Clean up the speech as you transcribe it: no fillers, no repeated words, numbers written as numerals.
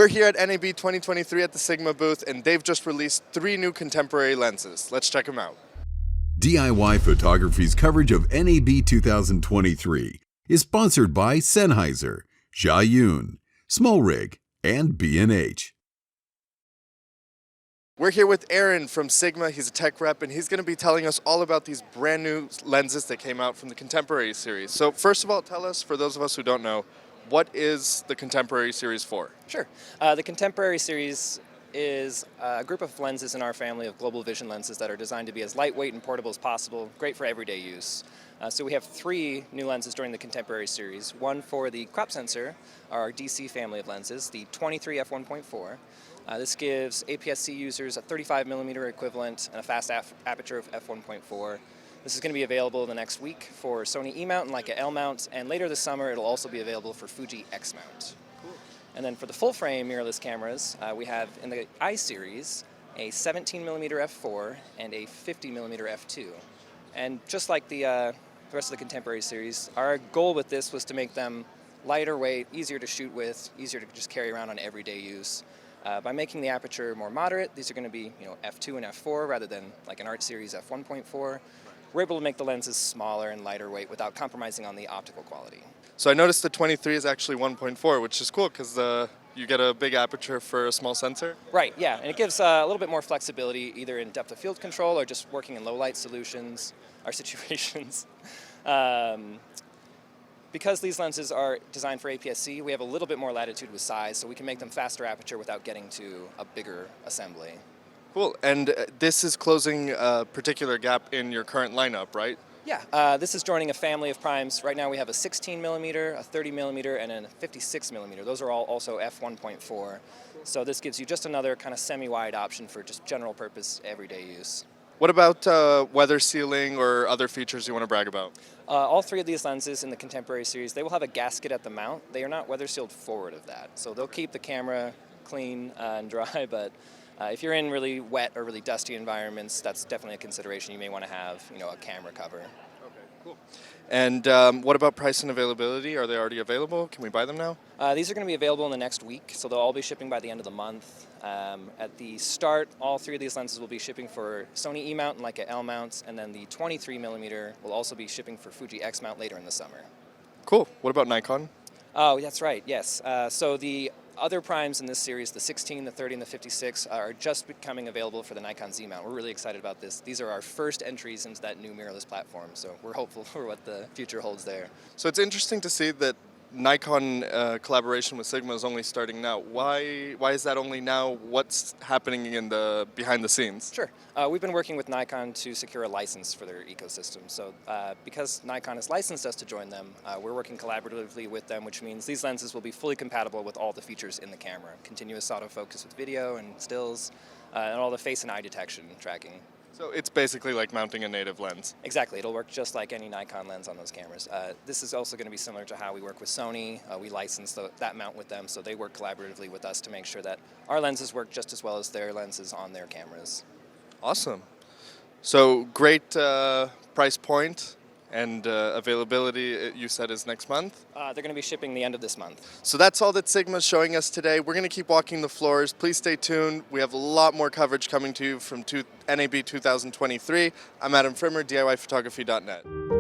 We're here at NAB 2023 at the Sigma booth, and they've just released 3 new contemporary lenses. Let's check them out. DIY Photography's coverage of NAB 2023 is sponsored by Sennheiser, Zhiyun, Smallrig, and B&H. We're here with Aaron from Sigma. He's a tech rep, and he's going to be telling us all about these brand new lenses that came out from the Contemporary series. So first of all, tell us, for those of us who don't know, what is the Contemporary series for? Sure. The Contemporary series is a group of lenses in our family of global vision lenses that are designed to be as lightweight and portable as possible, great for everyday use. So we have 3 new lenses during the Contemporary series. One for the crop sensor, our DC family of lenses, the 23 f1.4. This gives APS-C users a 35mm equivalent and a fast aperture of f1.4. This is going to be available in the next week for Sony E-mount and Leica L-mount, and later this summer it'll also be available for Fuji X-mount. Cool. And then for the full-frame mirrorless cameras, we have in the I series a 17mm f4 and a 50mm f2. And just like the rest of the Contemporary series, our goal with this was to make them lighter weight, easier to shoot with, easier to just carry around on everyday use. By making the aperture more moderate, these are going to be f2 and f4 rather than like an art series f1.4. We're able to make the lenses smaller and lighter weight without compromising on the optical quality. So I noticed the 23 is actually 1.4, which is cool because you get a big aperture for a small sensor. Right, yeah, and it gives a little bit more flexibility either in depth of field control or just working in low light solutions or situations. Because these lenses are designed for APS-C, we have a little bit more latitude with size, so we can make them faster aperture without getting to a bigger assembly. Cool, and this is closing a particular gap in your current lineup, right? Yeah, this is joining a family of primes. Right now we have a 16mm, a 30mm, and a 56mm. Those are all also f1.4. So this gives you just another kind of semi-wide option for just general purpose everyday use. What about weather sealing or other features you want to brag about? All 3 of these lenses in the Contemporary series, they will have a gasket at the mount. They are not weather sealed forward of that. So they'll keep the camera clean and dry, but if you're in really wet or really dusty environments, that's definitely a consideration. You may want to have, a camera cover. Okay, cool. And what about price and availability? Are they already available? Can we buy them now? These are going to be available in the next week, so they'll all be shipping by the end of the month. At the start, all 3 of these lenses will be shipping for Sony E-mount and Leica L-mounts, and then the 23mm will also be shipping for Fuji X-mount later in the summer. Cool. What about Nikon? Oh, that's right, yes. So the other primes in this series, the 16, the 30, and the 56, are just becoming available for the Nikon Z-mount. We're really excited about this. These are our first entries into that new mirrorless platform, so we're hopeful for what the future holds there. So it's interesting to see that Nikon collaboration with Sigma is only starting now. Why is that only now? What's happening in the behind the scenes? Sure. We've been working with Nikon to secure a license for their ecosystem. So because Nikon has licensed us to join them, we're working collaboratively with them, which means these lenses will be fully compatible with all the features in the camera. Continuous autofocus with video and stills, and all the face and eye detection tracking. So it's basically like mounting a native lens. Exactly. It'll work just like any Nikon lens on those cameras. This is also going to be similar to how we work with Sony. We license that mount with them, so they work collaboratively with us to make sure that our lenses work just as well as their lenses on their cameras. Awesome. So great price point and availability, you said, is next month? They're going to be shipping the end of this month. So that's all that Sigma's showing us today. We're going to keep walking the floors. Please stay tuned. We have a lot more coverage coming to you from NAB 2023. I'm Adam Frimmer, DIYPhotography.net.